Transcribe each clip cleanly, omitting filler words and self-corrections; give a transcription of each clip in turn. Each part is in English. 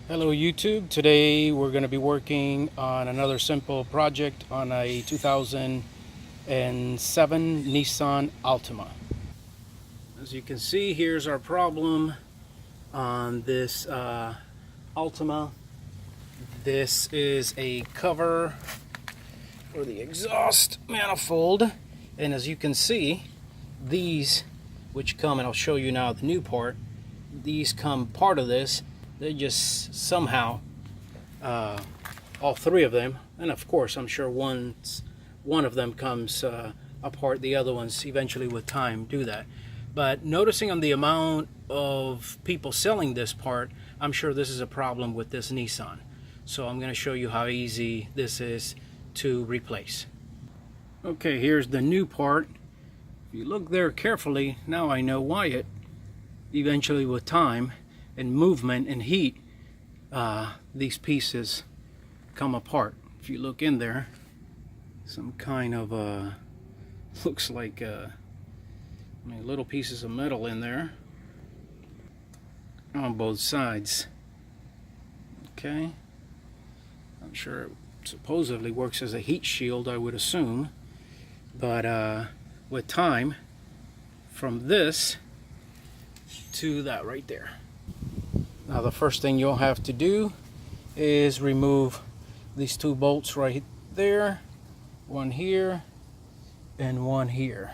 Hello YouTube. Today we're going to be working on another simple project on a 2007 Nissan Altima. As you can see, here's our problem on this Altima. This is a cover for the exhaust manifold, and as you can see, these which come, and I'll show you now the new part, these come part of this. They just somehow, all three of them, and of course I'm sure one of them comes apart, the other ones eventually with time do that. But noticing on the amount of people selling this part, I'm sure this is a problem with this Nissan. So I'm going to show you how easy this is to replace. Okay, here's the new part. If you look there carefully, now I know why it eventually with time and movement and heat, these pieces come apart. If you look in there, some kind of looks like little pieces of metal in there on both sides. Okay, I'm sure it supposedly works as a heat shield, I would assume, but with time, from this to that right there. Now the first thing you'll have to do is remove these two bolts right there, one here and one here.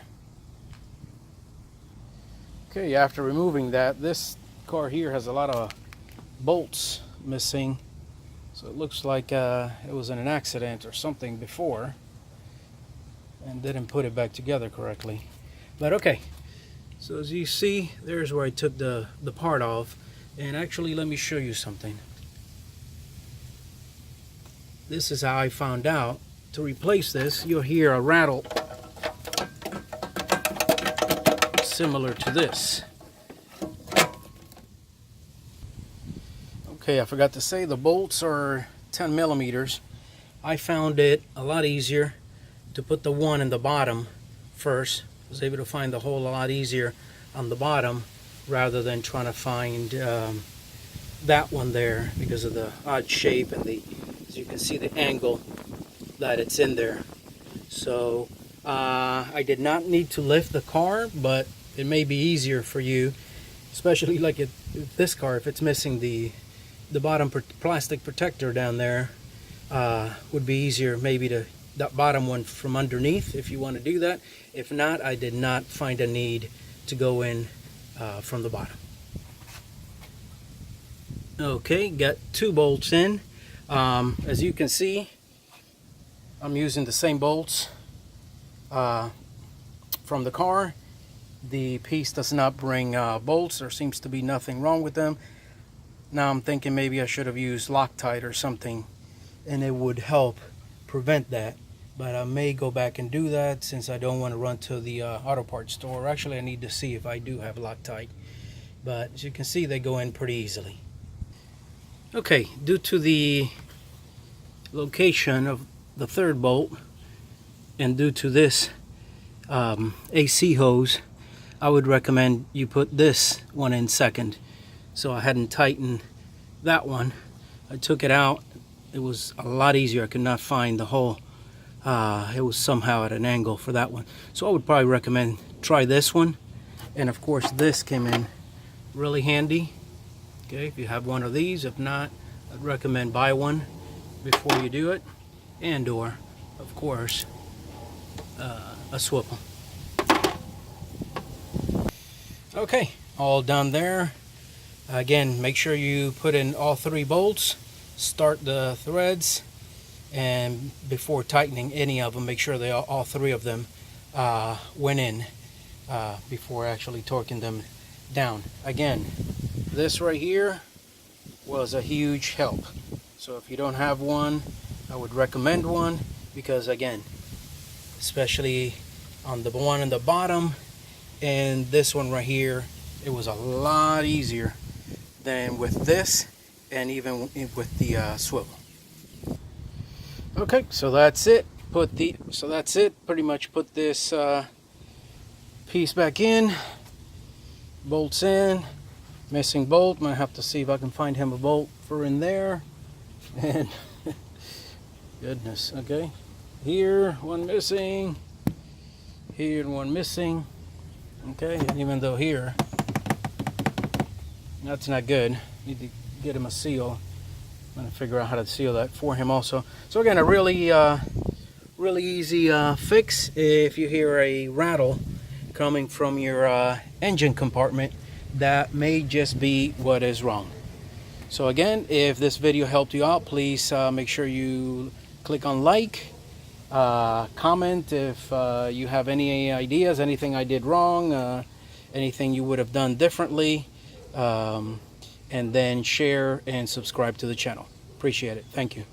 Okay, after removing that, this car here has a lot of bolts missing, so it looks like it was in an accident or something before and didn't put it back together correctly. But okay, so as you see, there's where I took the part off. And actually, let me show you something. This is how I found out to replace this. You'll hear a rattle similar to this. Okay, I forgot to say the bolts are 10 millimeters. I found it a lot easier to put the one in the bottom first. I was able to find the hole a lot easier on the bottom rather than trying to find that one there because of the odd shape and as you can see, the angle that it's in there. So I did not need to lift the car, but it may be easier for you, especially like this car, if it's missing the bottom plastic protector down there, would be easier maybe to that bottom one from underneath if you want to do that. If not, I did not find a need to go in from the bottom. Okay, got two bolts in. As you can see, I'm using the same bolts from the car. The piece does not bring bolts. There seems to be nothing wrong with them. Now I'm thinking maybe I should have used Loctite or something and it would help prevent that. But I may go back and do that since I don't want to run to the auto parts store. Actually, I need to see if I do have Loctite. But as you can see, they go in pretty easily. Okay, due to the location of the third bolt and due to this AC hose, I would recommend you put this one in second. So I hadn't tightened that one. I took it out. It was a lot easier. I could not find the hole. It was somehow at an angle for that one. So I would probably recommend try this one. And of course this came in really handy. Okay, if you have one of these. If not, I'd recommend buy one before you do it. And or, of course, a swivel. Okay, all done there. Again, make sure you put in all three bolts. Start the threads. And before tightening any of them, make sure they all three of them went in before actually torquing them down. Again, this right here was a huge help. So if you don't have one, I would recommend one because again, especially on the one in the bottom and this one right here, it was a lot easier than with this and even with the swivel. Okay, so that's it. Pretty much put this piece back in, bolts in, Missing bolt. I'm gonna have to see if I can find him a bolt for in there. And goodness, okay. Here, one missing. Here, one missing. Okay, and even though here, that's not good. Need to get him a seal. I'm gonna figure out how to seal that for him also. So again, a really easy fix. If you hear a rattle coming from your engine compartment, that may just be what is wrong. So again, if this video helped you out, please make sure you click on like, comment if you have any ideas, anything I did wrong, anything you would have done differently, and then share and subscribe to the channel. Appreciate it. Thank you.